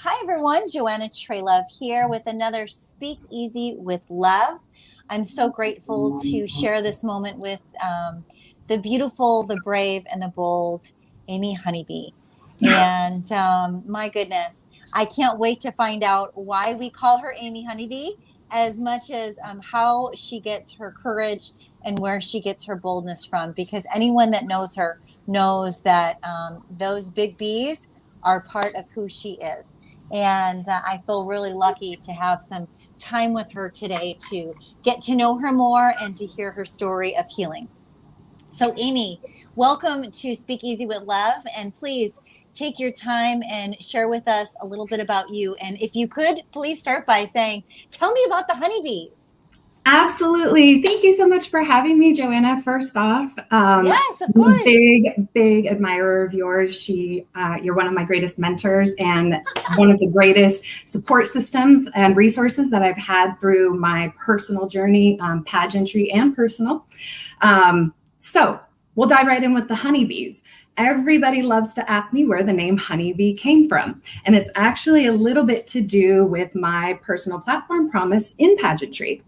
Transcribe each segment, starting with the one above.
Hi, everyone. Joanna Treylove here with another Speak Easy with Love. I'm so grateful to share this moment with the beautiful, the brave, and the bold Amy Honeybee. And my goodness, I can't wait to find out why we call her Amy Honeybee as much as how she gets her courage and where she gets her boldness from. Because anyone that knows her knows that those big bees are part of who she is. And I feel really lucky to have some time with her today to get to know her more and to hear her story of healing. So, Amy, welcome to Speak Easy with Love. And please take your time and share with us a little bit about you. And if you could, please start by saying, tell me about the honeybees. Absolutely. Thank you so much for having me, Joanna. First off, yes, of course. Big admirer of yours. You're one of my greatest mentors and one of the greatest support systems and resources that I've had through my personal journey, pageantry and personal. So we'll dive right in with the honeybees. Everybody loves to ask me where the name Honeybee came from. And it's actually a little bit to do with my personal platform promise in pageantry.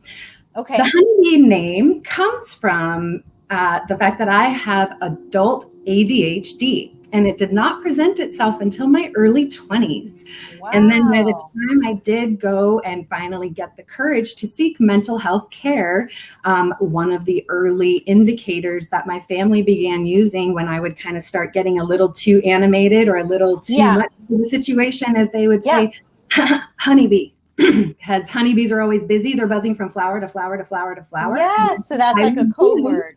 Okay. The Honeybee name comes from the fact that I have adult ADHD, and it did not present itself until my early 20s. Wow. And then by the time I did go and finally get the courage to seek mental health care, one of the early indicators that my family began using when I would kind of start getting a little too animated or a little too much of the situation is they would say, honeybee. Because honeybees are always busy. They're buzzing from flower to flower to flower to flower. Yeah, so that's like a code word.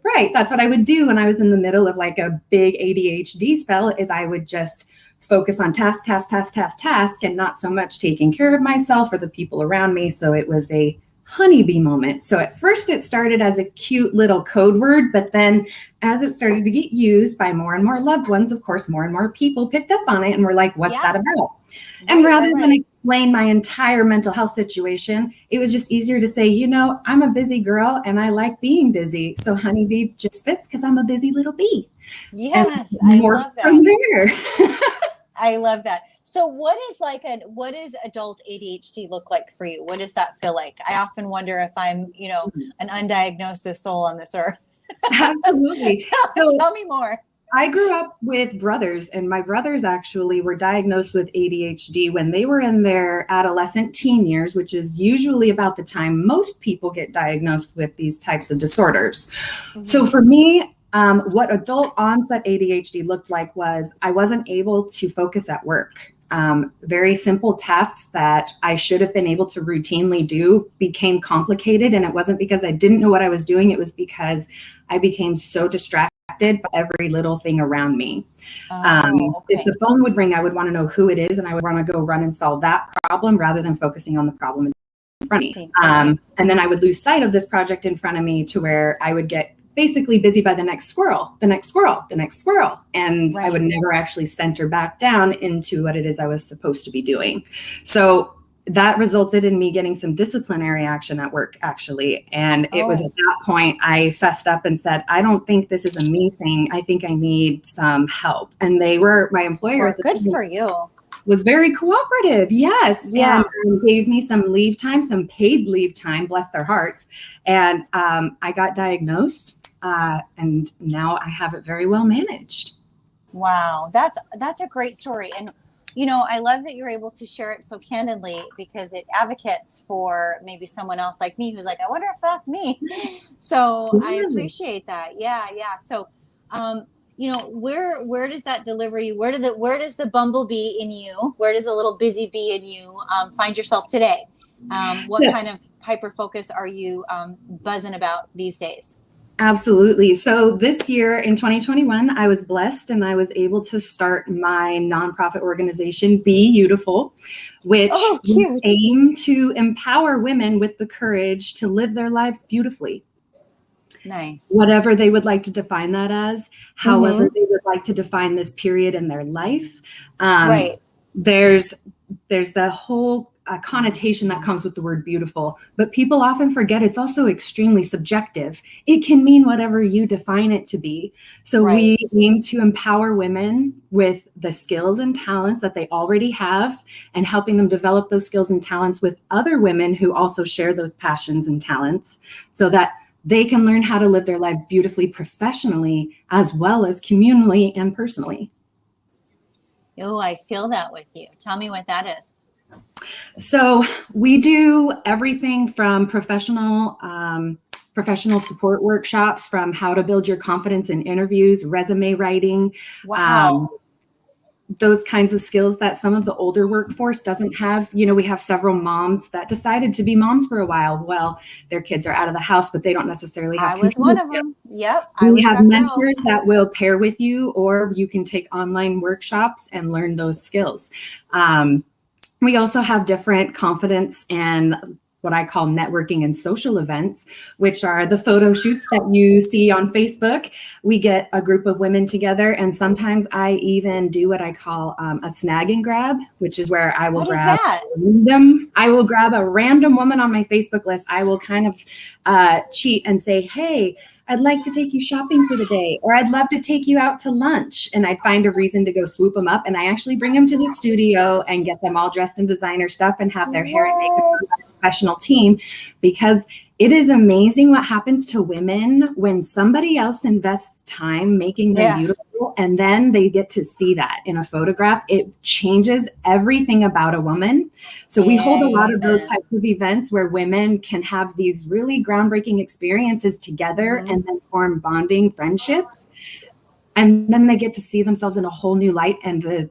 Right. That's what I would do when I was in the middle of like a big ADHD spell is I would just focus on task, and not so much taking care of myself or the people around me. So it was a honeybee moment. So at first it started as a cute little code word, but then as it started to get used by more and more loved ones, of course, more and more people picked up on it and were like, what's that about? And rather than explain my entire mental health situation, it was just easier to say, you know, I'm a busy girl and I like being busy. So honeybee just fits because I'm a busy little bee. Yes, I love that. From there. I love that. So what does adult ADHD look like for you? What does that feel like? I often wonder if I'm, an undiagnosed soul on this earth. Absolutely. Tell me more. I grew up with brothers, and my brothers actually were diagnosed with ADHD when they were in their adolescent teen years, which is usually about the time most people get diagnosed with these types of disorders. Mm-hmm. So for me, what adult onset ADHD looked like was I wasn't able to focus at work. Very simple tasks that I should have been able to routinely do became complicated. And it wasn't because I didn't know what I was doing. It was because I became so distracted by every little thing around me. If the phone would ring, I would want to know who it is. And I would want to go run and solve that problem rather than focusing on the problem in front of me. And then I would lose sight of this project in front of me to where I would get basically busy by the next squirrel. And I would never actually center back down into what it is I was supposed to be doing. So that resulted in me getting some disciplinary action at work, actually. And it was at that point I fessed up and said, I don't think this is a me thing. I think I need some help. And they were, my employer at the time, good for you, was very cooperative. Yes. Yeah. And gave me some leave time, some paid leave time, bless their hearts. And I got diagnosed. And now I have it very well managed. Wow. That's a great story. And, I love that you're able to share it so candidly because it advocates for maybe someone else like me who's like, I wonder if that's me. So I appreciate that. Yeah. So, where does that deliver you? Where does the bumblebee in you, where does the little busy bee in you find yourself today? What kind of hyper focus are you buzzing about these days? Absolutely. So this year in 2021, I was blessed and I was able to start my nonprofit organization, Be Beautiful, which aim to empower women with the courage to live their lives beautifully. Nice. Whatever they would like to define that as, however they would like to define this period in their life. There's the whole a connotation that comes with the word beautiful, but people often forget it's also extremely subjective. It can mean whatever you define it to be. So we aim to empower women with the skills and talents that they already have, and helping them develop those skills and talents with other women who also share those passions and talents, so that they can learn how to live their lives beautifully professionally as well as communally and personally. Oh, I feel that with you. Tell me what that is. So we do everything from professional support workshops, from how to build your confidence in interviews, resume writing, those kinds of skills that some of the older workforce doesn't have. You know, we have several moms that decided to be moms for a while. Well, their kids are out of the house, but they don't necessarily have. I was one of them. Yep. We have mentors that will pair with you, or you can take online workshops and learn those skills. We also have different confidence and what I call networking and social events, which are the photo shoots that you see on Facebook. We get a group of women together, and sometimes I even do what I call a snag and grab, which is where I will grab a random woman on my Facebook list. I will kind of cheat and say, hey, I'd like to take you shopping for the day, or I'd love to take you out to lunch. And I'd find a reason to go swoop them up. And I actually bring them to the studio and get them all dressed in designer stuff and have their hair and makeup on a professional team, because it is amazing what happens to women when somebody else invests time making them beautiful, and then they get to see that in a photograph. It changes everything about a woman. So we hold a lot of those types of events where women can have these really groundbreaking experiences together and then form bonding friendships. And then they get to see themselves in a whole new light, and their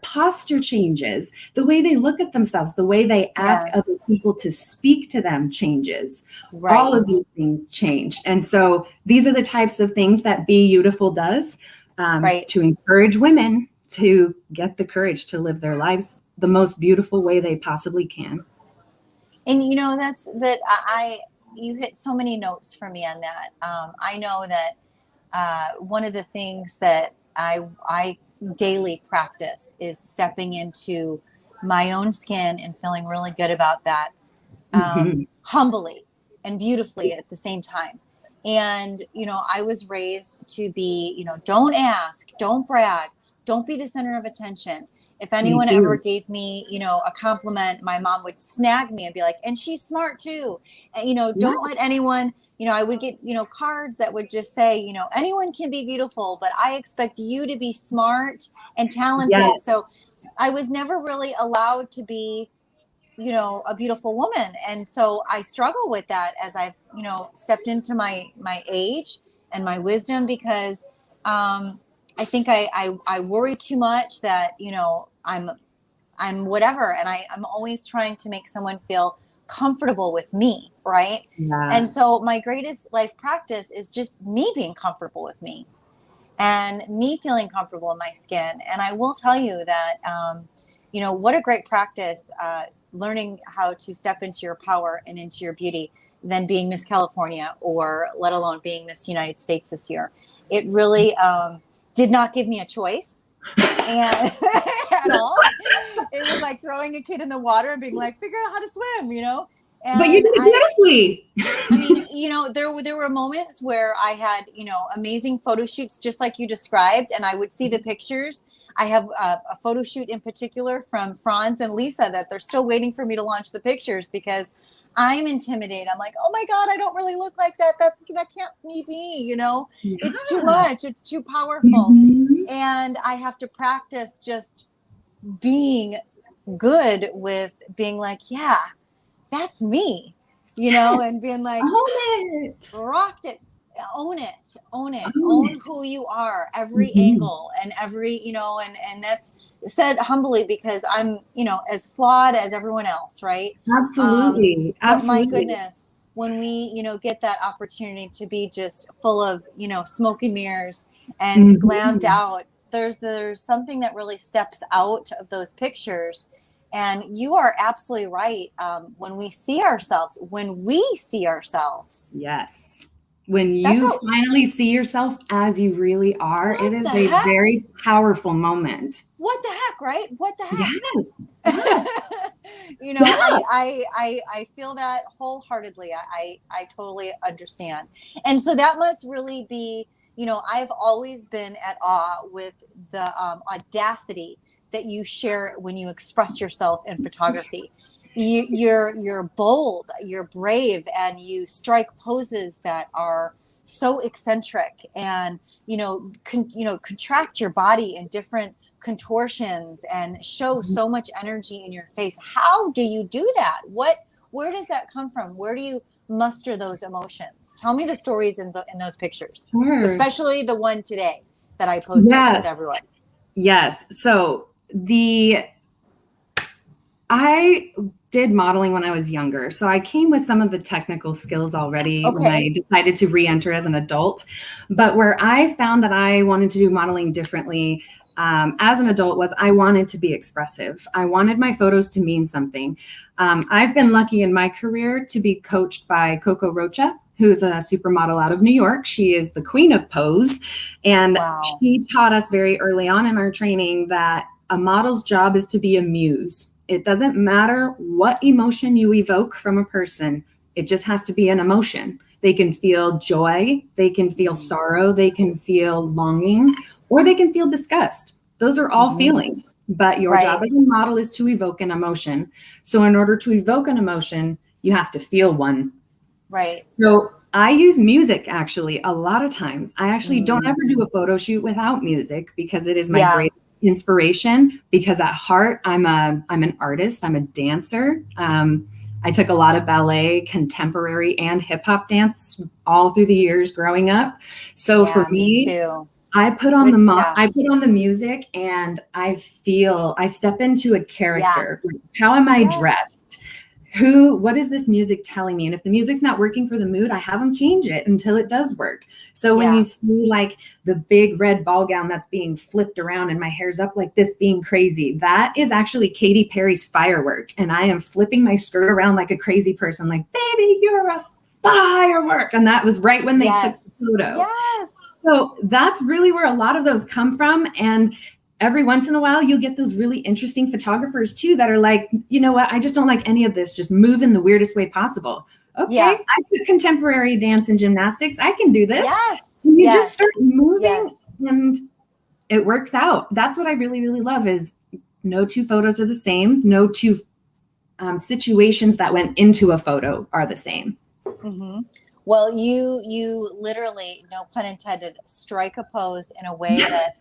posture changes. The way they look at themselves, the way they ask other people to speak to them changes. All of these things change. And so these are the types of things that Be Beautiful does, to encourage women to get the courage to live their lives the most beautiful way they possibly can. And you know, you hit so many notes for me on that. I know that one of the things that I daily practice is stepping into my own skin and feeling really good about that, humbly and beautifully at the same time. And, you know, I was raised to be, you know, don't ask, don't brag, don't be the center of attention. If anyone ever gave me, you know, a compliment, my mom would snag me and be like, and she's smart too. And, you know, don't let anyone, you know, I would get, you know, cards that would just say, you know, anyone can be beautiful, but I expect you to be smart and talented. So I was never really allowed to be, you know, a beautiful woman. And so I struggle with that as I've, you know, stepped into my age and my wisdom, because I think I worry too much that, you know, I'm whatever. And I'm always trying to make someone feel comfortable with me. Right. And so my greatest life practice is just me being comfortable with me and me feeling comfortable in my skin. And I will tell you that, you know, what a great practice, learning how to step into your power and into your beauty than being Miss California, or let alone being Miss United States this year. It really did not give me a choice and at all. It was like throwing a kid in the water and being like, figure out how to swim, you know? And but you did it beautifully. I mean, you know, there were moments where I had, you know, amazing photo shoots, just like you described, and I would see the pictures. I have a photo shoot in particular from Franz and Lisa that they're still waiting for me to launch the pictures, because I'm intimidated. I'm like, oh my God, I don't really look like that. That can't be, you know, it's too much. It's too powerful. And I have to practice just being good with being like, yeah, that's me, you know, and being like, rocked it, own it, own who you are, every angle and every, you know, and that's said humbly, because I'm, you know, as flawed as everyone else. Right. Absolutely. But my goodness, when we, you know, get that opportunity to be just full of, you know, smoke and mirrors and glammed out, there's something that really steps out of those pictures. And you are absolutely right. When we see ourselves. Yes. When you finally see yourself as you really are, it is a very powerful moment. What the heck, right? What the heck? Yes. Yes. You know, Yeah. I feel that wholeheartedly. I totally understand. And so that must really be, you know, I've always been at awe with the audacity that you share when you express yourself in photography. You're bold, you're brave, and you strike poses that are so eccentric, and contract your body in different contortions and show so much energy in your face. How do you do that? Where does that come from? Where do you muster those emotions? Tell me the stories in those pictures, Sure. especially the one today that I posted with Yes. everyone. Yes. So I did modeling when I was younger. So I came with some of the technical skills already when I Okay. decided to re-enter as an adult. But where I found that I wanted to do modeling differently as an adult was I wanted to be expressive. I wanted my photos to mean something. I've been lucky in my career to be coached by Coco Rocha, who's a supermodel out of New York. She is the queen of pose. And Wow. she taught us very early on in our training that a model's job is to be a muse. It doesn't matter what emotion you evoke from a person. It just has to be an emotion. They can feel joy, they can feel sorrow, they can feel longing, or they can feel disgust. Those are all feelings. But your job as a model is to evoke an emotion. So in order to evoke an emotion, you have to feel one. Right. So I use music actually a lot of times. I actually don't ever do a photo shoot without music because it is my greatest inspiration. Because at heart, I'm an artist. I'm a dancer. I took a lot of ballet, contemporary, and hip hop dance all through the years growing up. So for me, too. I put on the music, and I step into a character. Like, how am I dressed? What is this music telling me? And if the music's not working for the mood, I have them change it until it does work. So when you see like the big red ball gown that's being flipped around and my hair's up like this being crazy, that is actually Katy Perry's Firework. And I am flipping my skirt around like a crazy person, like, baby, you're a firework. And that was right when they took the photo. Yes. So that's really where a lot of those come from. And every once in a while, you'll get those really interesting photographers too that are like, you know what? I just don't like any of this. Just move in the weirdest way possible. Okay, I do contemporary dance and gymnastics. I can do this. Yes. And you just start moving and it works out. That's what I really, really love is no two photos are the same. No two situations that went into a photo are the same. Mm-hmm. Well, you literally, no pun intended, strike a pose in a way that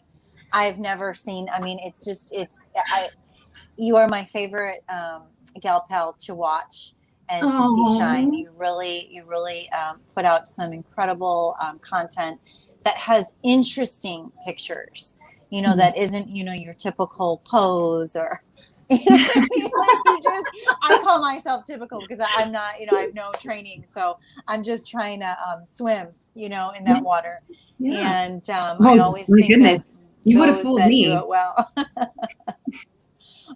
I've never seen. I mean, you are my favorite gal pal to watch and to see shine. You really put out some incredible content that has interesting pictures. You know, that isn't, your typical pose or, you know what I mean? Like I call myself typical because I'm not, I have no training. So I'm just trying to swim, in that water. And I always think of you would have those fooled that me. do it well.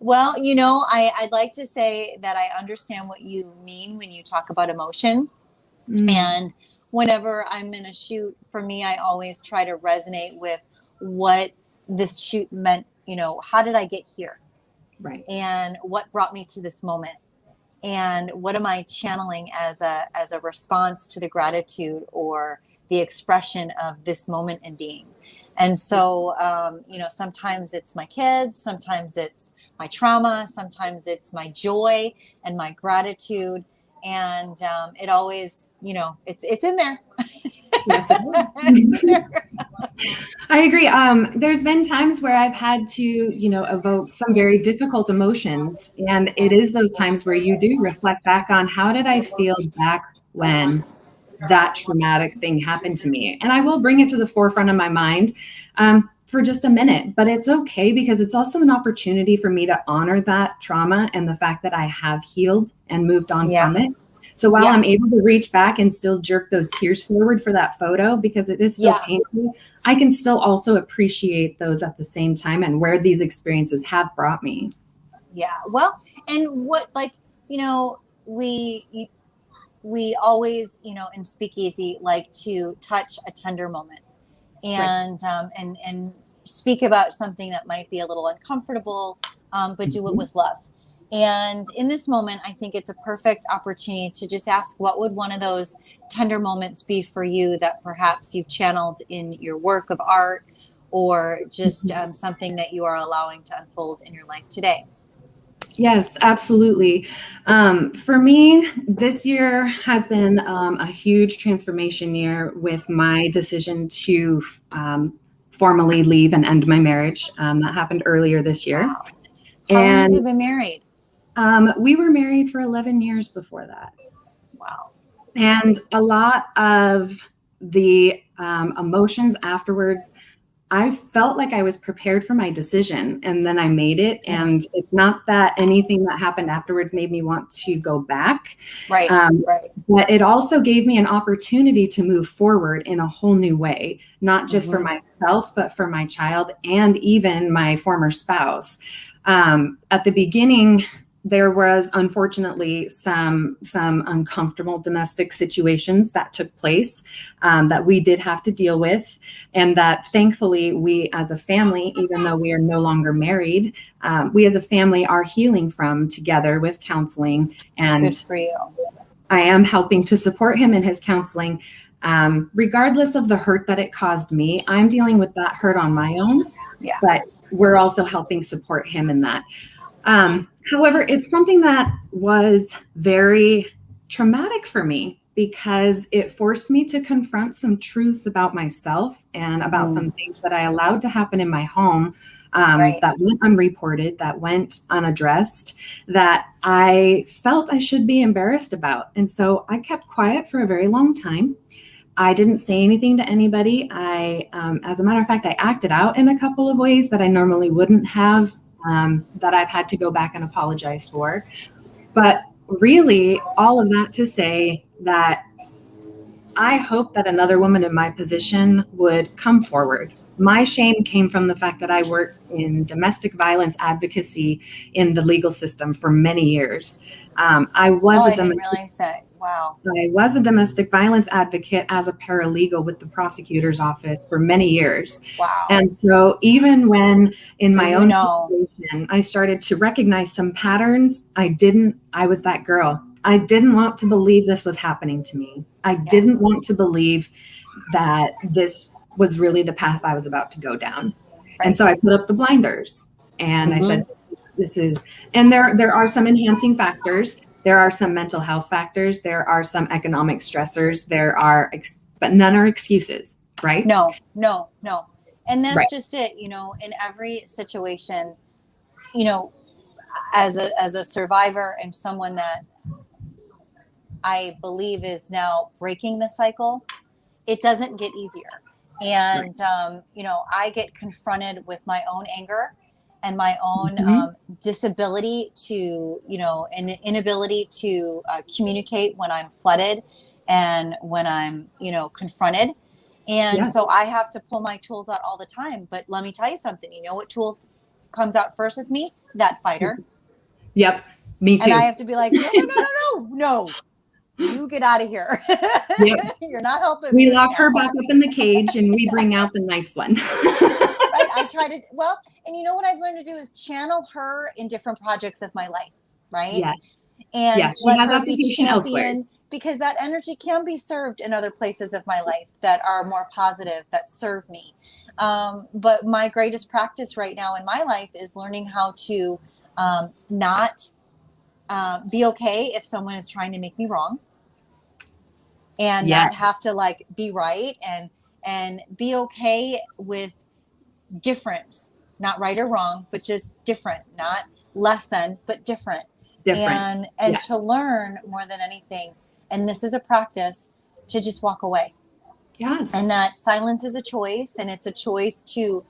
Well, I'd like to say that I understand what you mean when you talk about emotion. And whenever I'm in a shoot, for me, I always try to resonate with what this shoot meant. How did I get here? Right. And what brought me to this moment? And what am I channeling as a response to the gratitude or the expression of this moment in being? And so, sometimes it's my kids, sometimes it's my trauma, sometimes it's my joy and my gratitude. And it always, it's in there. Yes, it is. It's in there. I agree. There's been times where I've had to, evoke some very difficult emotions. And it is those times where you do reflect back on how did I feel back when that traumatic thing happened to me? And I will bring it to the forefront of my mind for just a minute, but it's okay because it's also an opportunity for me to honor that trauma and the fact that I have healed and moved on from it. So while I'm able to reach back and still jerk those tears forward for that photo, because it is still painful, I can still also appreciate those at the same time and where these experiences have brought me. Yeah. Well, and what, we always, in Speakeasy, like to touch a tender moment and, and speak about something that might be a little uncomfortable, but do it with love. And in this moment, I think it's a perfect opportunity to just ask, what would one of those tender moments be for you that perhaps you've channeled in your work of art, or just something that you are allowing to unfold in your life today? Yes, absolutely. For me, this year has been a huge transformation year with my decision to formally leave and end my marriage. That happened earlier this year. Wow. How long have And you been married? we were married for 11 years before that. Wow. And a lot of the emotions afterwards, I felt like I was prepared for my decision, and then I made it. Yeah. And it's not that anything that happened afterwards made me want to go back. Right. Right. But it also gave me an opportunity to move forward in a whole new way, not just for myself, but for my child and even my former spouse. At the beginning, there was unfortunately some uncomfortable domestic situations that took place that we did have to deal with, and that thankfully we as a family, even though we are no longer married, we as a family are healing from together with counseling. And good for you. I am helping to support him in his counseling. Regardless of the hurt that it caused me, I'm dealing with that hurt on my own. Yeah. But we're also helping support him in that. However, it's something that was very traumatic for me because it forced me to confront some truths about myself and about some things that I allowed to happen in my home that went unreported, that went unaddressed, that I felt I should be embarrassed about. And so I kept quiet for a very long time. I didn't say anything to anybody. As a matter of fact, I acted out in a couple of ways that I normally wouldn't have, that I've had to go back and apologize for. But really, all of that to say that I hope that another woman in my position would come forward. My shame came from the fact that I worked in domestic violence advocacy in the legal system for many years. I didn't realize that. Wow. I was a domestic violence advocate as a paralegal with the prosecutor's office for many years. Wow. And so even when in my own situation, I started to recognize some patterns, I was that girl. I didn't want to believe this was happening to me. I didn't want to believe that this was really the path I was about to go down. Right. And so I put up the blinders and I said, this is, and there are some enhancing factors. There are some mental health factors. There are some economic stressors. But none are excuses, right? No. And that's just it, in every situation, as a survivor and someone that I believe is now breaking the cycle, it doesn't get easier. And, I get confronted with my own anger and my own disability to, an inability to communicate when I'm flooded and when I'm, confronted. And so I have to pull my tools out all the time. But let me tell you something, what tool comes out first with me? That fighter. Yep. Me too. And I have to be like, no. You get out of here. Yep. You're not helping me. We lock her back up in the cage and we bring out the nice one. Right. I try to, and what I've learned to do is channel her in different projects of my life. Right. Yes. And let her be champion, because that energy can be served in other places of my life that are more positive, that serve me. But my greatest practice right now in my life is learning how to not be okay if someone is trying to make me wrong, and not have to be right, and be okay with difference, not right or wrong, but just different, not less than, but different. And to learn more than anything. And this is a practice to just walk away. Yes. And that silence is a choice, and it's a choice to,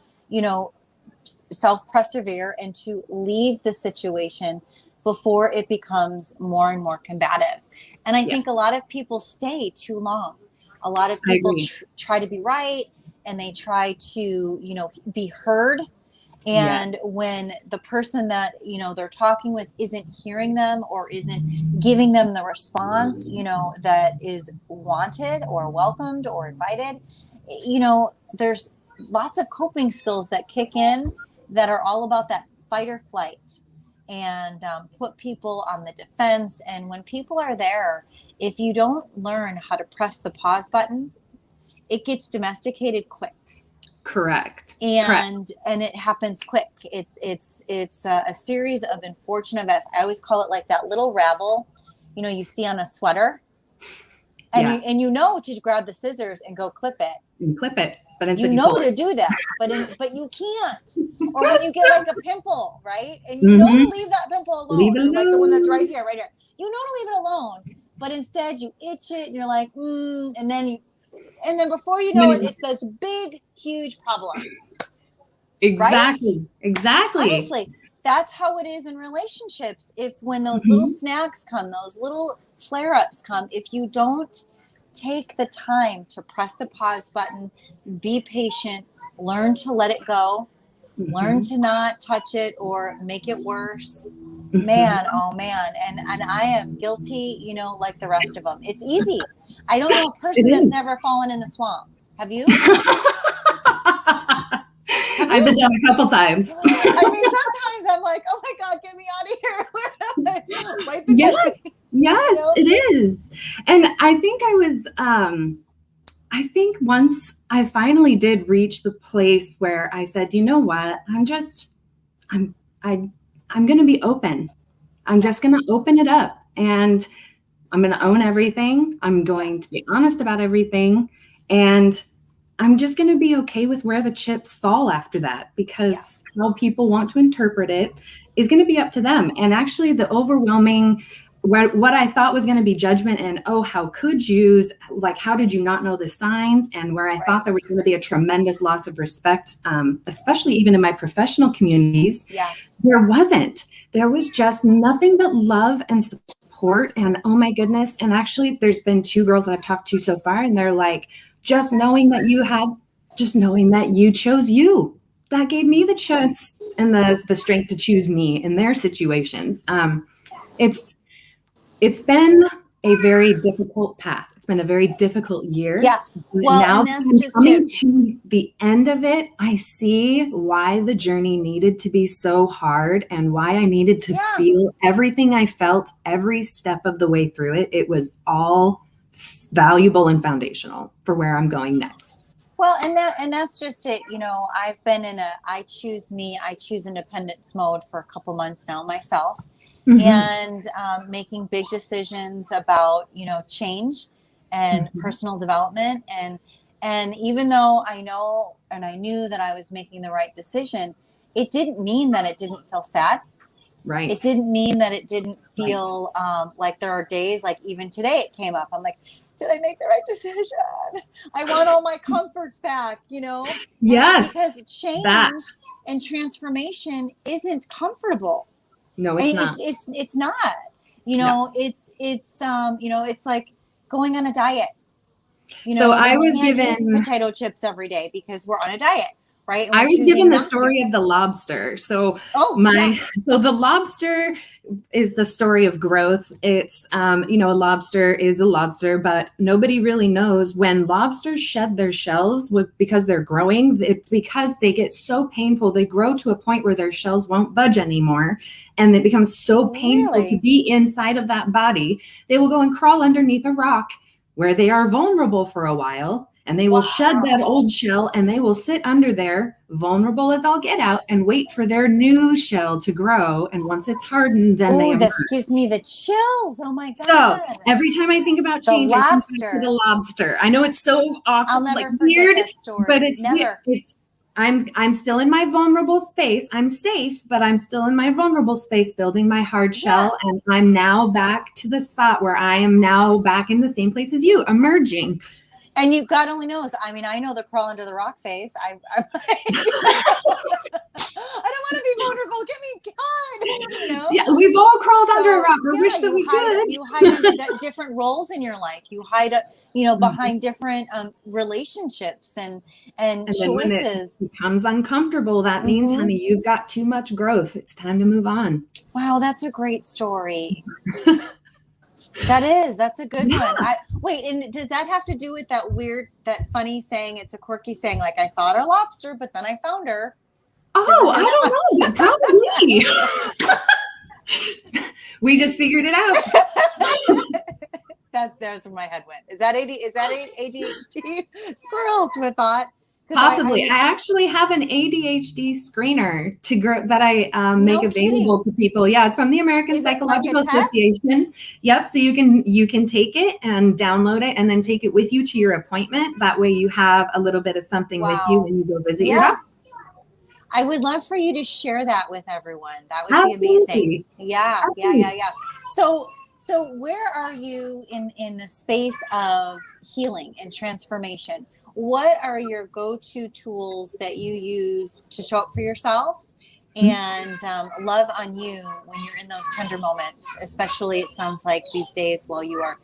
self-persevere and to leave the situation before it becomes more and more combative. And I think a lot of people stay too long. A lot of people try to be right, and they try to, be heard. And when the person that, they're talking with isn't hearing them or isn't giving them the response, that is wanted or welcomed or invited, there's lots of coping skills that kick in that are all about that fight or flight. and put people on the defense. And when people are there, if you don't learn how to press the pause button, it gets domesticated quick. Correct. And it happens quick. It's a series of unfortunate events. I always call it like that little ravel, you see on a sweater, and you know to grab the scissors and go clip it. And clip it, but you know to do that, but you can't. Or when you get like a pimple, right? And you know to leave that pimple alone, like the one that's right here. You know to leave it alone, but instead you itch it, and you're like, and then before you know it, it's this big, huge problem. Exactly. Right? Exactly. Honestly, that's how it is in relationships. When those little snags come, those little flare-ups come, if you don't take the time to press the pause button, be patient, learn to let it go, learn to not touch it or make it worse. Man, oh man. And I am guilty, like the rest of them. It's easy. I don't know a person that's never fallen in the swamp. Have you? I've been down a couple times. I mean, sometimes I'm like, oh my God, get me out of here. Yes, it is. And I think I think once I finally did reach the place where I said, you know what, I'm going to be open. I'm just going to open it up, and I'm going to own everything. I'm going to be honest about everything. And I'm just going to be okay with where the chips fall after that, because how people want to interpret it is going to be up to them. And actually the overwhelming, what I thought was going to be judgment and, oh, how could you, like, how did you not know the signs? And where I thought there was going to be a tremendous loss of respect, especially even in my professional communities, there wasn't. There was just nothing but love and support. And oh my goodness. And actually there's been 2 girls that I've talked to so far, and they're like, just knowing that you chose you, that gave me the chance and the strength to choose me in their situations. It's been a very difficult path. It's been a very difficult year. Yeah. Well, now and that's just coming to the end of it, I see why the journey needed to be so hard and why I needed to feel everything I felt every step of the way through it. It was all valuable and foundational for where I'm going next. Well, and that's just it. I've been in a I choose independence mode for a couple months now myself, and making big decisions about change and personal development, and even though I know and I knew that I was making the right decision, it didn't mean that it didn't feel sad. Right. It didn't mean that it didn't feel like there are days, like even today it came up. I'm like, did I make the right decision? I want all my comforts back, Yes. Because change and transformation isn't comfortable. No, it's not. It's not. It's like going on a diet. So I was given potato chips every day because we're on a diet. Right. I was given the story of the lobster. So so the lobster is the story of growth. It's, a lobster is a lobster, but nobody really knows when lobsters shed their shells because they're growing. It's because they get so painful. They grow to a point where their shells won't budge anymore. And it becomes so painful to be inside of that body. They will go and crawl underneath a rock where they are vulnerable for a while. And they will shed that old shell, and they will sit under there, vulnerable as all get out, and wait for their new shell to grow. And once it's hardened, then they emerge. This gives me the chills. Oh my God. So every time I think about change, I think back to the lobster. I know it's so awkward, I'll never forget that story. But it's never. I'm still in my vulnerable space. I'm safe, but I'm still in my vulnerable space, building my hard shell. And I'm now back to the spot where I am now back in the same place as you, emerging. And God only knows. I mean, I know the crawl under the rock phase. I don't want to be vulnerable. Get me God. Yeah, we've all crawled under a rock. I wish that we could. You hide under different roles in your life. You hide, behind different relationships and choices. When it becomes uncomfortable, that means, honey, you've got too much growth. It's time to move on. Wow, that's a great story. That's a good one. And does that have to do with that funny saying? It's a quirky saying, like, I thought her lobster, but then I found her. Oh, I don't know. Probably. We just figured it out. There's where my head went. Is that ADHD? Squirrels with thought. Possibly. I actually have an ADHD screener that I make available to people. Yeah, it's from the American Psychological Association. Yep. So you can take it and download it and then take it with you to your appointment. That way you have a little bit of something with you when you go visit your doctor. I would love for you to share that with everyone. That would be amazing. Yeah. So where are you in the space of healing and transformation? What are your go-to tools that you use to show up for yourself and love on you when you're in those tender moments, especially it sounds like these days while you are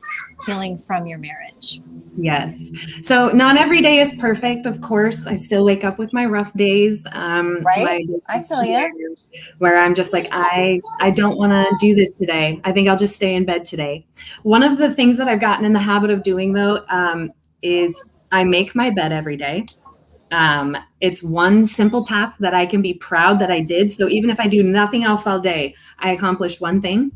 healing from your marriage? Yes. So not every day is perfect, of course. I still wake up with my rough days. Right? I feel you. Where I'm just like, I don't want to do this today. I think I'll just stay in bed today. One of the things that I've gotten in the habit of doing, though, is I make my bed every day. It's one simple task that I can be proud that I did. So even if I do nothing else all day, I accomplished one thing.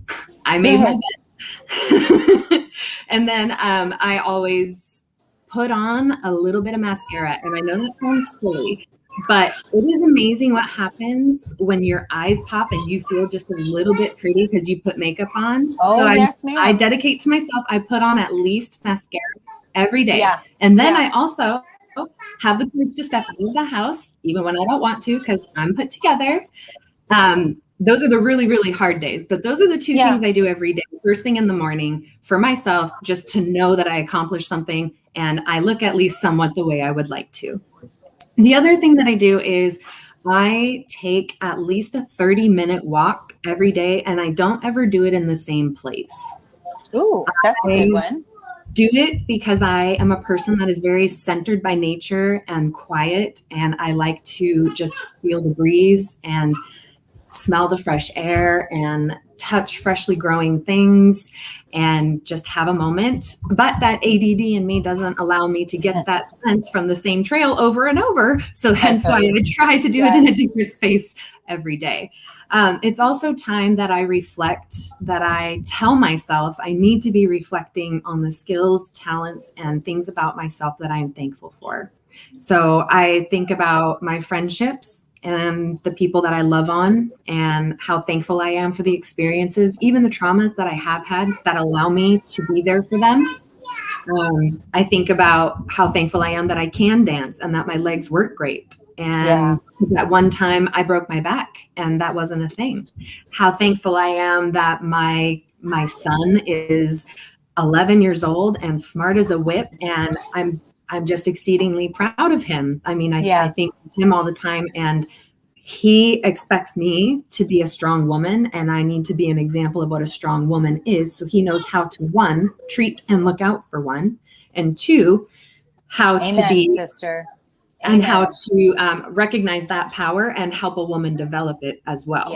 I made my bed. And then I always put on a little bit of mascara. And I know that sounds silly, but it is amazing what happens when your eyes pop and you feel just a little bit pretty because you put makeup on. Oh, so yes, ma'am. I dedicate to myself. I put on at least mascara every day. Yeah. And then I also have the courage to step out of the house, even when I don't want to, because I'm put together. Those are the really, really hard days. But those are the two things I do every day. First thing in the morning for myself, just to know that I accomplished something and I look at least somewhat the way I would like to. The other thing that I do is I take at least a 30-minute walk every day, and I don't ever do it in the same place. Ooh, that's a good one. Do it because I am a person that is very centered by nature and quiet, and I like to just feel the breeze and smell the fresh air and touch freshly growing things and just have a moment. But that ADD in me doesn't allow me to get that sense from the same trail over and over. So hence why I try to do it in a different space every day. It's also time that I reflect, that I tell myself I need to be reflecting on the skills, talents, and things about myself that I am thankful for. So I think about my friendships and the people that I love on and how thankful I am for the experiences, even the traumas that I have had that allow me to be there for them. I think about how thankful I am that I can dance and that my legs work great. And that one time I broke my back and that wasn't a thing. How thankful I am that my son is 11 years old and smart as a whip, and I'm just exceedingly proud of him. I mean, I think of him all the time, and he expects me to be a strong woman, and I need to be an example of what a strong woman is. So he knows how to, one, treat and look out for one, and two, how to be, sister. and how to recognize that power and help a woman develop it as well.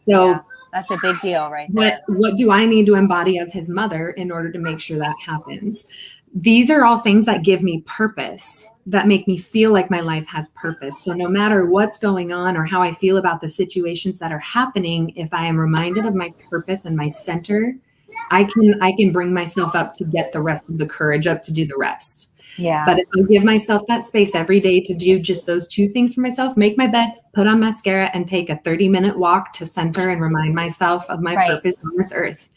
So that's a big deal right there. What do I need to embody as his mother in order to make sure that happens? These are all things that give me purpose, that make me feel like my life has purpose. So no matter what's going on or how I feel about the situations that are happening, if I am reminded of my purpose and my center, I can bring myself up to get the rest of the courage up to do the rest. But if I give myself that space every day to do just those two things for myself, make my bed, put on mascara, and take a 30-minute walk to center and remind myself of my purpose on this earth.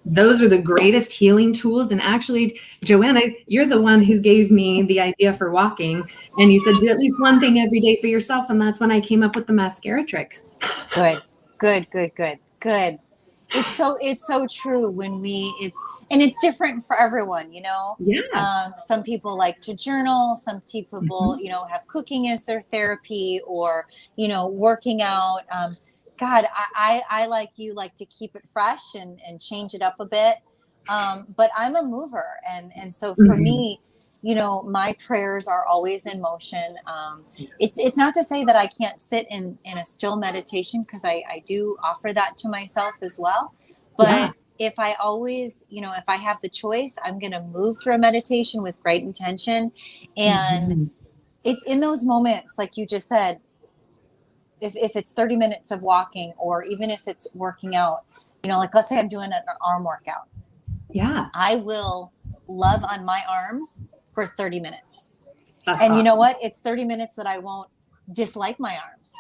Those are the greatest healing tools. And actually, Joanna, you're the one who gave me the idea for walking. And you said, do at least one thing every day for yourself. And that's when I came up with the mascara trick. Good. It's so true when and it's different for everyone, you know? Some people like to journal, some people, you know, have cooking as their therapy, or, you know, working out. God, I like you like to keep it fresh and change it up a bit. But I'm a mover. And so for me, you know, my prayers are always in motion. It's not to say that I can't sit in a still meditation, because I do offer that to myself as well. But if I always, you know, if I have the choice, I'm going to move through a meditation with great intention. And it's in those moments, like you just said, if it's 30 minutes of walking, or even if it's working out, like let's say I'm doing an arm workout. Yeah. I will love on my arms for 30 minutes. That's and awesome. You know what? It's 30 minutes that I won't dislike my arms.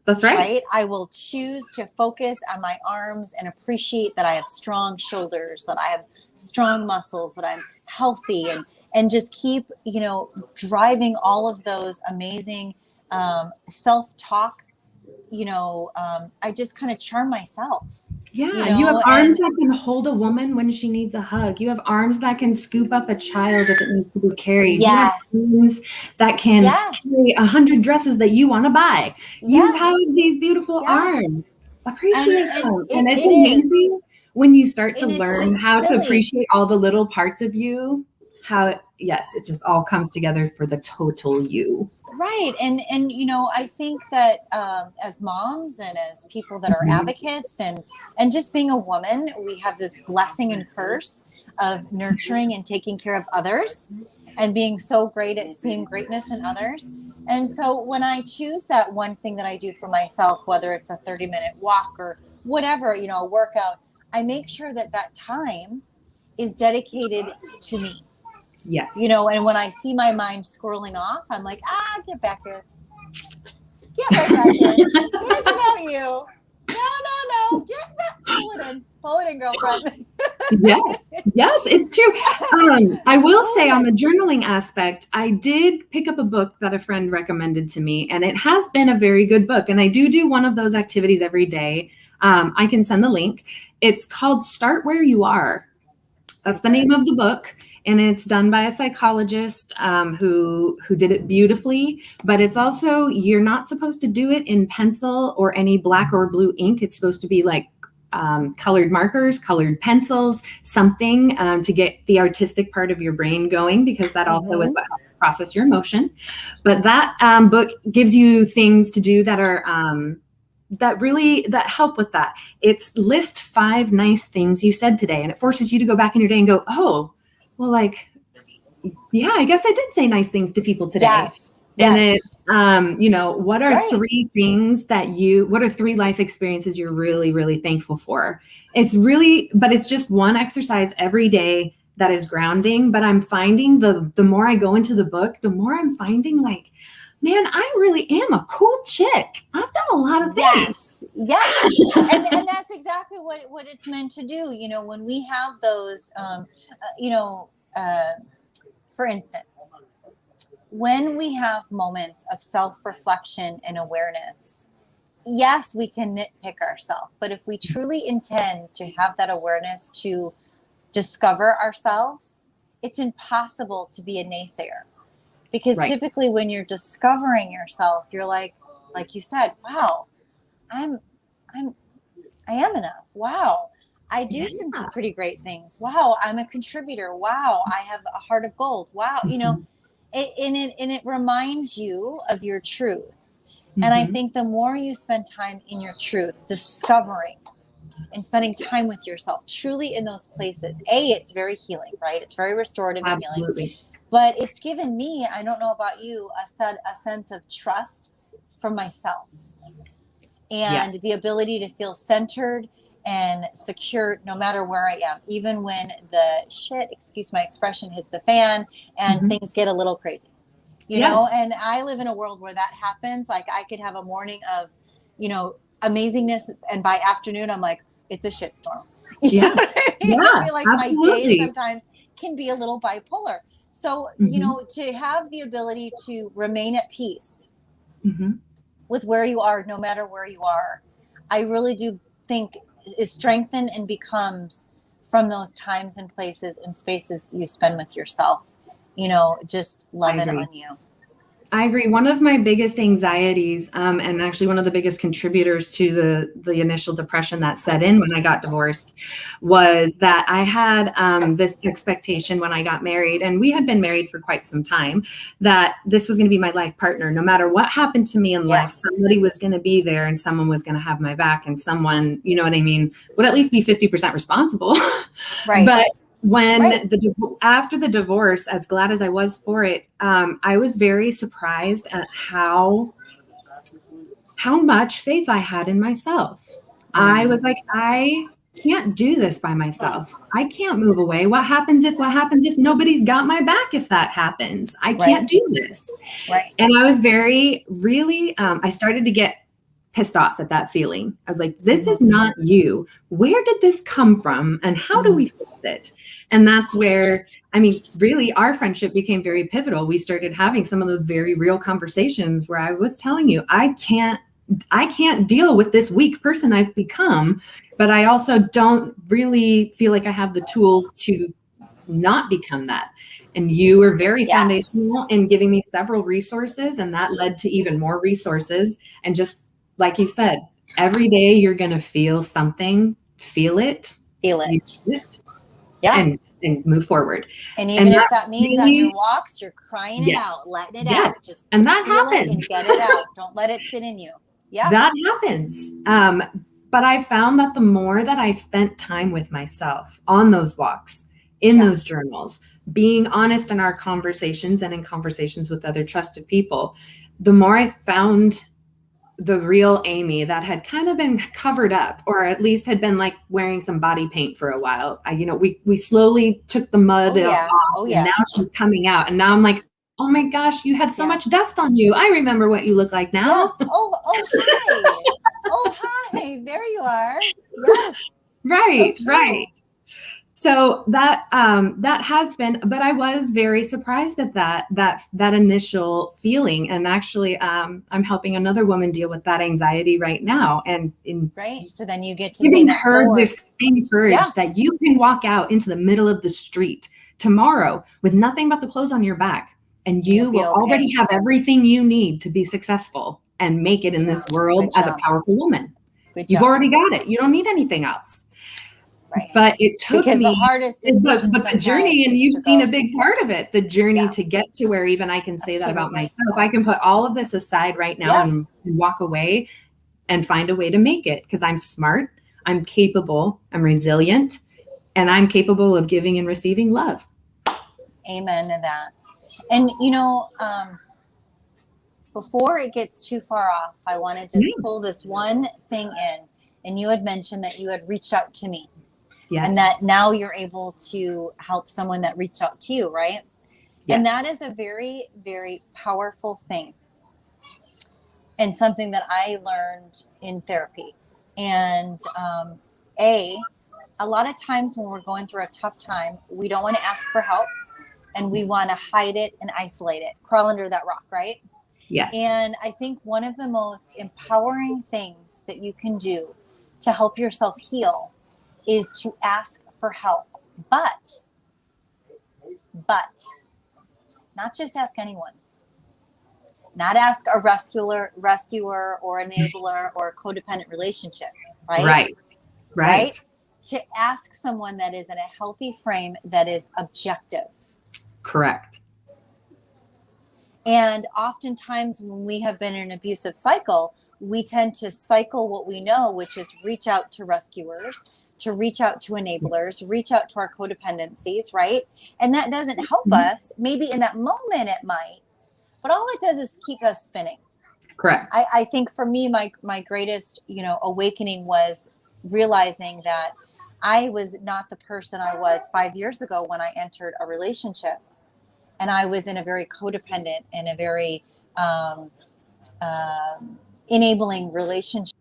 That's right. Right? I will choose to focus on my arms and appreciate that I have strong shoulders, that I have strong muscles, that I'm healthy, and just keep, driving all of those amazing self-talk. I just kind of charm myself. Yeah, you have arms that can hold a woman when she needs a hug. You have arms that can scoop up a child if it needs to be carried. Yes. You have arms that can carry 100 dresses that you want to buy. You have these beautiful arms. Appreciate them. And it's amazing when you start to learn how to appreciate all the little parts of you, it just all comes together for the total you. Right. And I think that as moms and as people that are advocates and just being a woman, we have this blessing and curse of nurturing and taking care of others and being so great at seeing greatness in others. And so when I choose that one thing that I do for myself, whether it's a 30-minute walk or whatever, a workout, I make sure that time is dedicated to me. Yes. And when I see my mind scrolling off, I'm like, get back here. Get right back here. It's about you. No. Get back. Pull it in, girlfriend. Yes, it's true. I will say on the journaling aspect, I did pick up a book that a friend recommended to me, and it has been a very good book. And I do one of those activities every day. I can send the link. It's called Start Where You Are. That's the name of the book. And it's done by a psychologist who did it beautifully. But it's also, you're not supposed to do it in pencil or any black or blue ink. It's supposed to be like colored markers, colored pencils, something to get the artistic part of your brain going, because that also is what helps process your emotion. But that book gives you things to do that are that help with that. It's list 5 nice things you said today, and it forces you to go back in your day and go, oh, well, I guess I did say nice things to people today. Yes. And it's, what are 3 things what are 3 life experiences you're really, really thankful for? But it's just one exercise every day that is grounding. But I'm finding the more I go into the book, the more I'm finding like, man, I really am a cool chick. I've done a lot of things. Yes. and that's exactly what it's meant to do. When we have those, for instance, when we have moments of self-reflection and awareness, yes, we can nitpick ourselves. But if we truly intend to have that awareness to discover ourselves, it's impossible to be a naysayer. Because typically when you're discovering yourself, you're like you said, wow, I am enough. Wow, I do some pretty great things. Wow, I'm a contributor. Wow, I have a heart of gold. Wow, it reminds you of your truth. And I think the more you spend time in your truth, discovering and spending time with yourself, truly in those places, it's very healing, right? It's very restorative and healing. But it's given me, I don't know about you, a sense of trust for myself and the ability to feel centered and secure no matter where I am, even when the shit, excuse my expression, hits the fan and things get a little crazy, you know? And I live in a world where that happens. Like I could have a morning of, amazingness, and by afternoon, I'm like, it's a shitstorm. You know what I mean? I feel like absolutely. my days sometimes can be a little bipolar. So, to have the ability to remain at peace with where you are, no matter where you are, I really do think is strengthened and becomes from those times and places and spaces you spend with yourself, just loving on you. I agree. One of my biggest anxieties, and actually one of the biggest contributors to the initial depression that set in when I got divorced, was that I had this expectation when I got married, and we had been married for quite some time, that this was going to be my life partner. No matter what happened to me in life, somebody was going to be there and someone was going to have my back, and someone, you know what I mean, would at least be 50% responsible. Right. But when after the divorce, as glad as I was for it, I was very surprised at how much faith I had in myself. I was like, I can't do this by myself. I can't move away. What happens if nobody's got my back if that happens? I can't do this. Right. And I was I started to get pissed off at that feeling. I was like, this is not you. Where did this come from? And how do we fix it? And that's where, I mean, really our friendship became very pivotal. We started having some of those very real conversations where I was telling you, I can't deal with this weak person I've become, but I also don't really feel like I have the tools to not become that. And you were very foundational in giving me several resources, and that led to even more resources. And just like you said, every day you're going to feel something, feel it. Yeah. And move forward. And even if that means on your walks, you're crying it out, letting it out. Just and that feel happens. it and get it out. Don't let it sit in you. Yeah. That happens. But I found that the more that I spent time with myself on those walks, in those journals, being honest in our conversations and in conversations with other trusted people, the more I found the real Amy that had kind of been covered up, or at least had been like wearing some body paint for a while. We slowly took the mud off, and now she's coming out. And now I'm like, oh my gosh, you had so much dust on you. I remember what you look like now. Yeah. Hi. Hi. There you are. Yes. Right. So right. So that has been, but I was very surprised at that initial feeling. And actually, I'm helping another woman deal with that anxiety right now. And so then you get to giving her this same courage that you can walk out into the middle of the street tomorrow with nothing but the clothes on your back, and you will already have everything you need to be successful and make it in this world as a powerful woman. You've already got it. You don't need anything else. Right. But it took me the hardest decision, but the journey, and you've seen a big part of it, the journey to get to where even I can say that about myself. I can put all of this aside right now and walk away and find a way to make it, because I'm smart, I'm capable, I'm resilient, and I'm capable of giving and receiving love. Amen to that. And before it gets too far off, I want to just pull this one thing in. And you had mentioned that you had reached out to me. Yes. And that now you're able to help someone that reached out to you, right? Yes. And that is a very, very powerful thing. And something that I learned in therapy. And a lot of times when we're going through a tough time, we don't want to ask for help. And we want to hide it and isolate it, crawl under that rock, right? Yes. And I think one of the most empowering things that you can do to help yourself heal is to ask for help. But not just ask anyone. Not ask a rescuer or enabler or a codependent relationship, right? Right. To ask someone that is in a healthy frame that is objective. Correct. And oftentimes when we have been in an abusive cycle, we tend to cycle what we know, which is reach out to rescuers, to reach out to enablers, reach out to our codependencies, right? And that doesn't help us. Maybe in that moment it might, but all it does is keep us spinning. Correct. I think for me, my greatest, awakening was realizing that I was not the person I was 5 years ago when I entered a relationship. And I was in a very codependent and a very enabling relationship.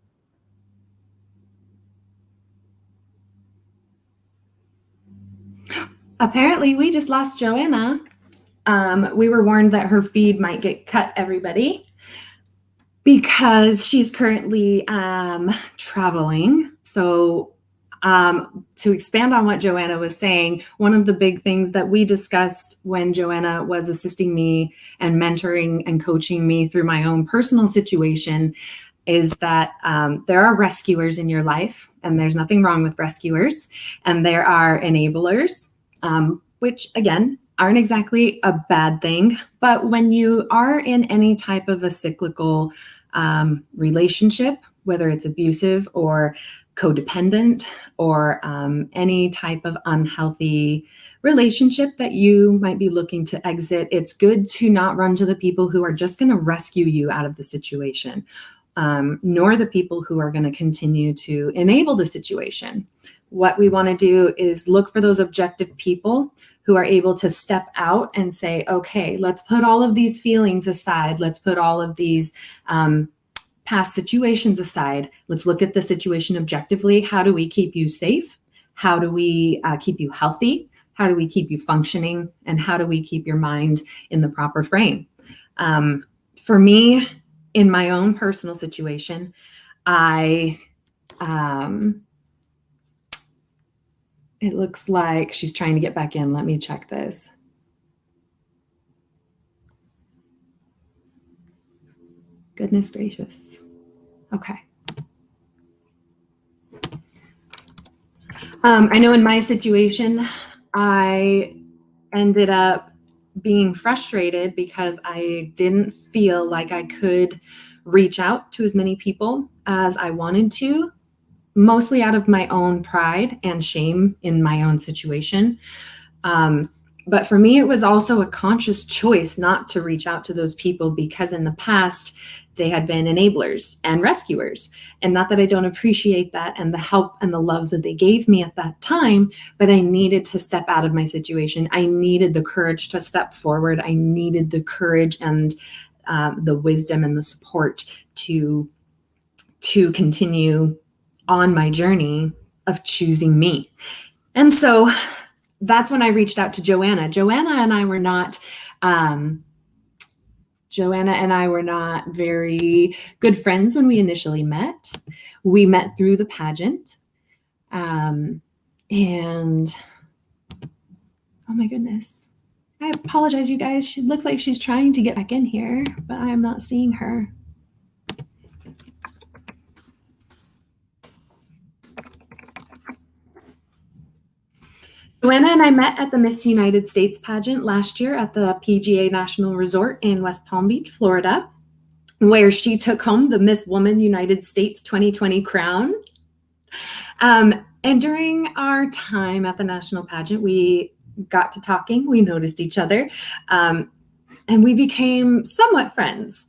Apparently, we just lost Joanna. We were warned that her feed might get cut, everybody, because she's currently traveling. So to expand on what Joanna was saying, one of the big things that we discussed when Joanna was assisting me and mentoring and coaching me through my own personal situation is that there are rescuers in your life, and there's nothing wrong with rescuers, and there are enablers, which again aren't exactly a bad thing. But when you are in any type of a cyclical relationship, whether it's abusive or codependent or any type of unhealthy relationship that you might be looking to exit, it's good to not run to the people who are just going to rescue you out of the situation. nor the people who are going to continue to enable the situation. What we want to do is look for those objective people who are able to step out and say, okay, let's put all of these feelings aside. Let's put all of these past situations aside. Let's look at the situation objectively. How do we keep you safe? How do we keep you healthy? How do we keep you functioning? And how do we keep your mind in the proper frame? For me, in my own personal situation, it looks like she's trying to get back in. Let me check this. Goodness gracious. Okay. I know in my situation, I ended up being frustrated because I didn't feel like I could reach out to as many people as I wanted to, mostly out of my own pride and shame in my own situation. But for me, it was also a conscious choice not to reach out to those people because in the past, they had been enablers and rescuers. And not that I don't appreciate that and the help and the love that they gave me at that time, but I needed to step out of my situation. I needed the courage to step forward. I needed the courage and the wisdom and the support to continue on my journey of choosing me. And so that's when I reached out to Joanna. Joanna and I were not very good friends when we initially met. We met through the pageant. And oh my goodness. I apologize, you guys. She looks like she's trying to get back in here, but I am not seeing her. Joanna and I met at the Miss United States pageant last year at the PGA National Resort in West Palm Beach, Florida, where she took home the Miss Woman United States 2020 crown. And during our time at the national pageant, we got to talking, we noticed each other, and we became somewhat friends.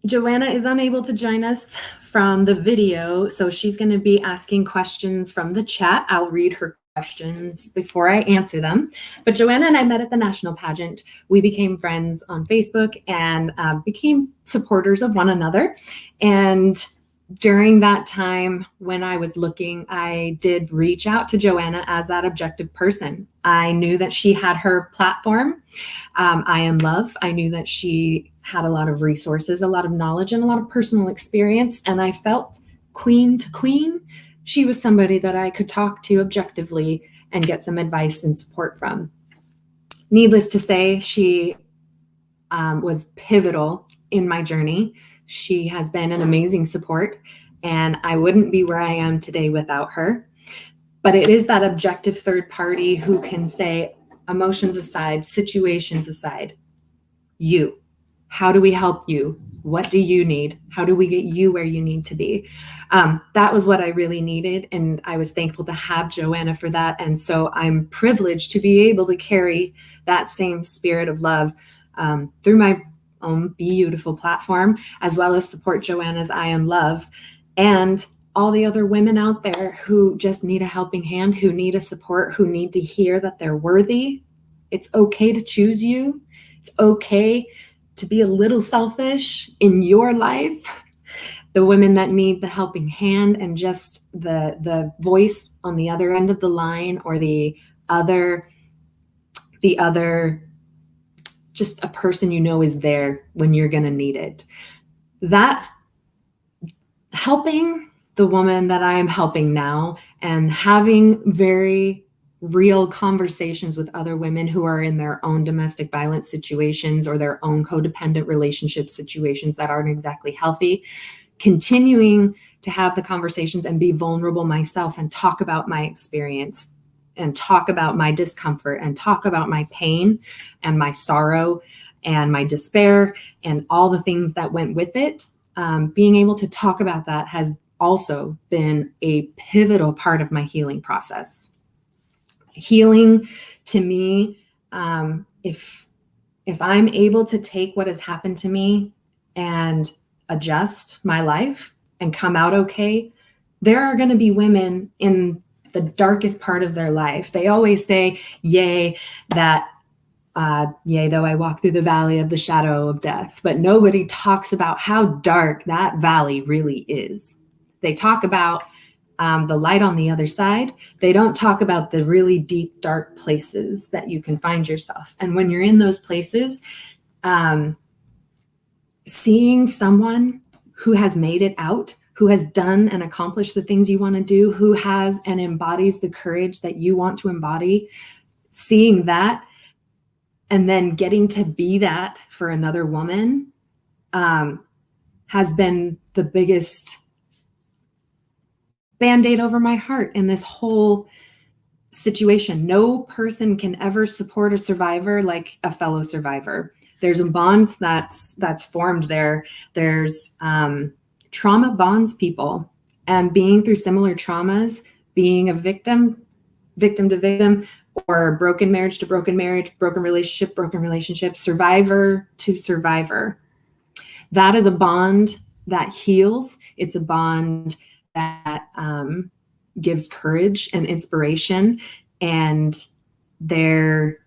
Joanna is unable to join us from the video, so she's going to be asking questions from the chat. I'll read her questions before I answer them. But Joanna and I met at the national pageant. We became friends on Facebook and became supporters of one another. And during that time when I was looking, I did reach out to Joanna as that objective person. I knew that she had her platform, I Am Love. I knew that she had a lot of resources, a lot of knowledge, and a lot of personal experience. And I felt queen to queen, she was somebody that I could talk to objectively and get some advice and support from. Needless to say, she was pivotal in my journey. She has been an amazing support, and I wouldn't be where I am today without her. But it is that objective third party who can say, emotions aside, situations aside, you. How do we help you? What do you need? How do we get you where you need to be? That was what I really needed. And I was thankful to have Joanna for that. And so I'm privileged to be able to carry that same spirit of love through my own beautiful platform, as well as support Joanna's I Am Love and all the other women out there who just need a helping hand, who need a support, who need to hear that they're worthy. It's okay to choose you. It's okay to be a little selfish in your life. The women that need the helping hand and just the voice on the other end of the line, or the other, just a person you know is there when you're going to need it. That helping the woman that I am helping now and having very real conversations with other women who are in their own domestic violence situations or their own codependent relationship situations that aren't exactly healthy, continuing to have the conversations and be vulnerable myself and talk about my experience and talk about my discomfort and talk about my pain and my sorrow and my despair and all the things that went with it. Being able to talk about that has also been a pivotal part of my healing process. Healing to me, if if I'm able to take what has happened to me and adjust my life and come out okay, there are going to be women in the darkest part of their life. They always say, yea, though I walk through the valley of the shadow of death, but nobody talks about how dark that valley really is. They talk about the light on the other side. They don't talk about the really deep, dark places that you can find yourself. And when you're in those places, seeing someone who has made it out, who has done and accomplished the things you want to do, who has and embodies the courage that you want to embody, seeing that, and then getting to be that for another woman has been the biggest Band-Aid over my heart in this whole situation. No person can ever support a survivor like a fellow survivor. There's a bond that's formed there. There's trauma bonds people, and being through similar traumas, being a victim to victim, or broken marriage to broken marriage, broken relationship, survivor to survivor. That is a bond that heals. It's a bond that gives courage and inspiration. And there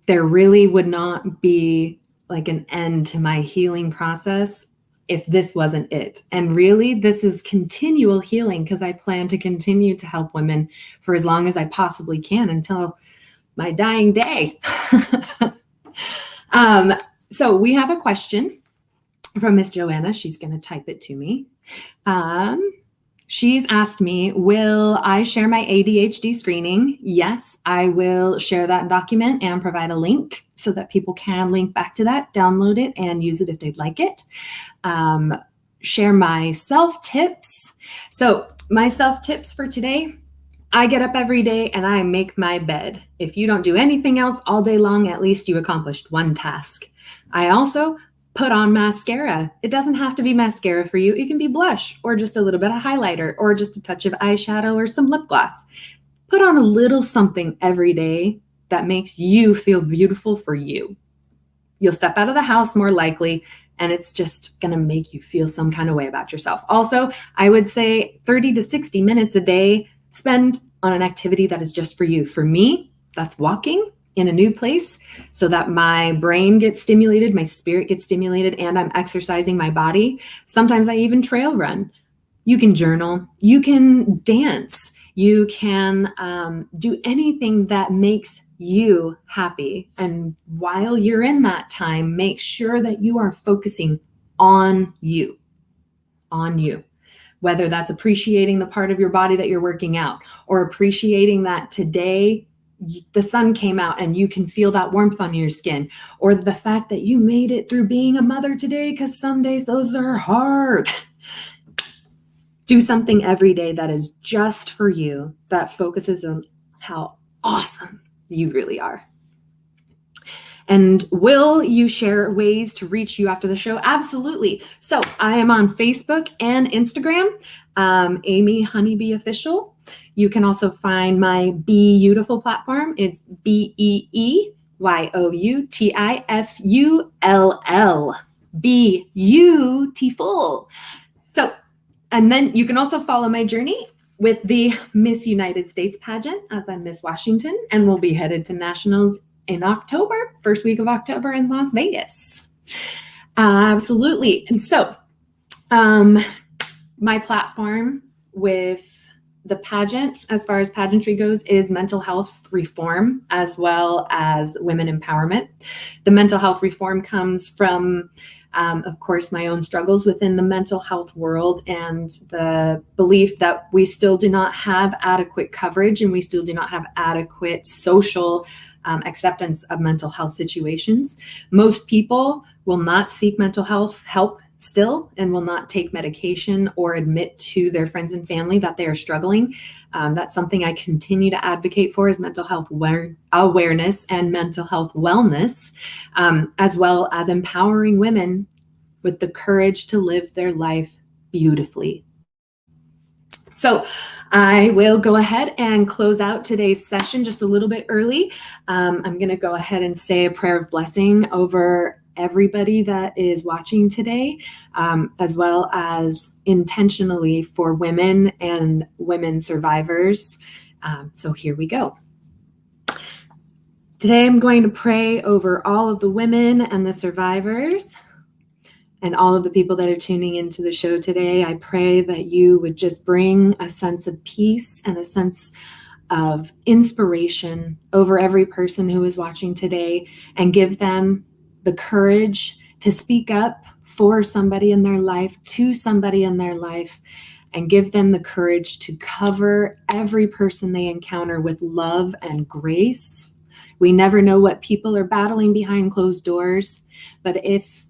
really would not be like an end to my healing process if this wasn't it. And really, this is continual healing, because I plan to continue to help women for as long as I possibly can until my dying day. So we have a question from Miss Joanna. She's going to type it to me. She's asked me, will I share my ADHD screening? Yes, I will share that document and provide a link so that people can link back to that, download it, and use it if they'd like it. Share my self-tips. So my self-tips for today: I get up every day and I make my bed. If you don't do anything else all day long, at least you accomplished one task. I also put on mascara. It doesn't have to be mascara for you. It can be blush, or just a little bit of highlighter, or just a touch of eyeshadow, or some lip gloss. Put on a little something every day that makes you feel beautiful for you. You'll step out of the house more likely, and it's just going to make you feel some kind of way about yourself. Also, I would say 30 to 60 minutes a day spend on an activity that is just for you. For me, that's walking in a new place so that my brain gets stimulated, my spirit gets stimulated, and I'm exercising my body. Sometimes I even trail run. You can journal, you can dance, you can do anything that makes you happy. And while you're in that time, make sure that you are focusing on you, whether that's appreciating the part of your body that you're working out, or appreciating that today the sun came out and you can feel that warmth on your skin, or the fact that you made it through being a mother today, because some days those are hard. Do something every day that is just for you, that focuses on how awesome you really are. And will you share ways to reach you after the show? Absolutely. So I am on Facebook and Instagram, Amy Honeybee Official. You can also find my Be Beautiful platform. It's BeeYoutiful. Be Beautiful. So, and then you can also follow my journey with the Miss United States pageant, as I'm Miss Washington, and we'll be headed to nationals in October, first week of October in Las Vegas. Absolutely. And so my platform with the pageant, as far as pageantry goes, is mental health reform as well as women empowerment. The mental health reform comes from, of course, my own struggles within the mental health world, and the belief that we still do not have adequate coverage and we still do not have adequate social acceptance of mental health situations. Most people will not seek mental health help still, and will not take medication or admit to their friends and family that they are struggling. That's something I continue to advocate for, is mental health awareness and mental health wellness, as well as empowering women with the courage to live their life beautifully. So I will go ahead and close out today's session just a little bit early. I'm going to go ahead and say a prayer of blessing over everybody that is watching today, as well as intentionally for women and women survivors. So here we go. Today I'm going to pray over all of the women and the survivors and all of the people that are tuning into the show today. I pray that you would just bring a sense of peace and a sense of inspiration over every person who is watching today, and give them the courage to speak up for somebody in their life, to somebody in their life, and give them the courage to cover every person they encounter with love and grace. We never know what people are battling behind closed doors, but if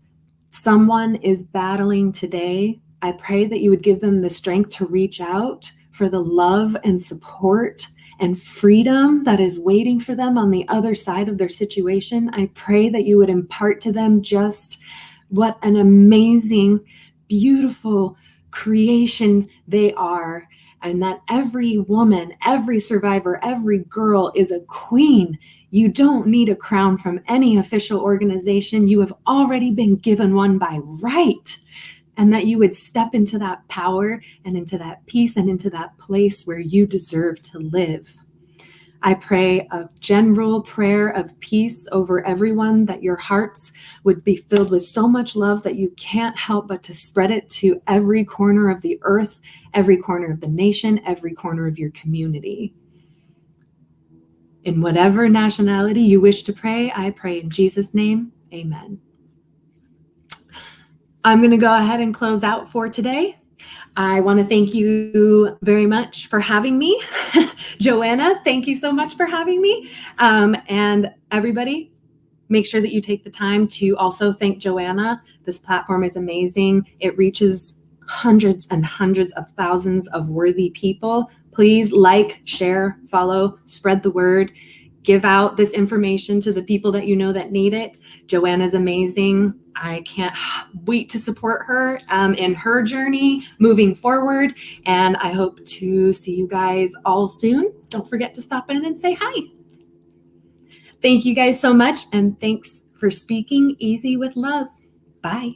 someone is battling today, I pray that you would give them the strength to reach out for the love and support and freedom that is waiting for them on the other side of their situation. I pray that you would impart to them just what an amazing, beautiful creation they are, and that every woman, every survivor, every girl is a queen. You don't need a crown from any official organization. You have already been given one by right. And that you would step into that power and into that peace and into that place where you deserve to live. I pray a general prayer of peace over everyone, that your hearts would be filled with so much love that you can't help but to spread it to every corner of the earth, every corner of the nation, every corner of your community. In whatever nationality you wish to pray, I pray in Jesus' name, amen. I'm going to go ahead and close out for today. I want to thank you very much for having me. Joanna, thank you so much for having me. And everybody, make sure that you take the time to also thank Joanna. This platform is amazing. It reaches hundreds and hundreds of thousands of worthy people. Please like, share, follow, spread the word. Give out this information to the people that you know that need it. Joanna's amazing. I can't wait to support her in her journey moving forward. And I hope to see you guys all soon. Don't forget to stop in and say hi. Thank you guys so much. And thanks for speaking easy with love. Bye.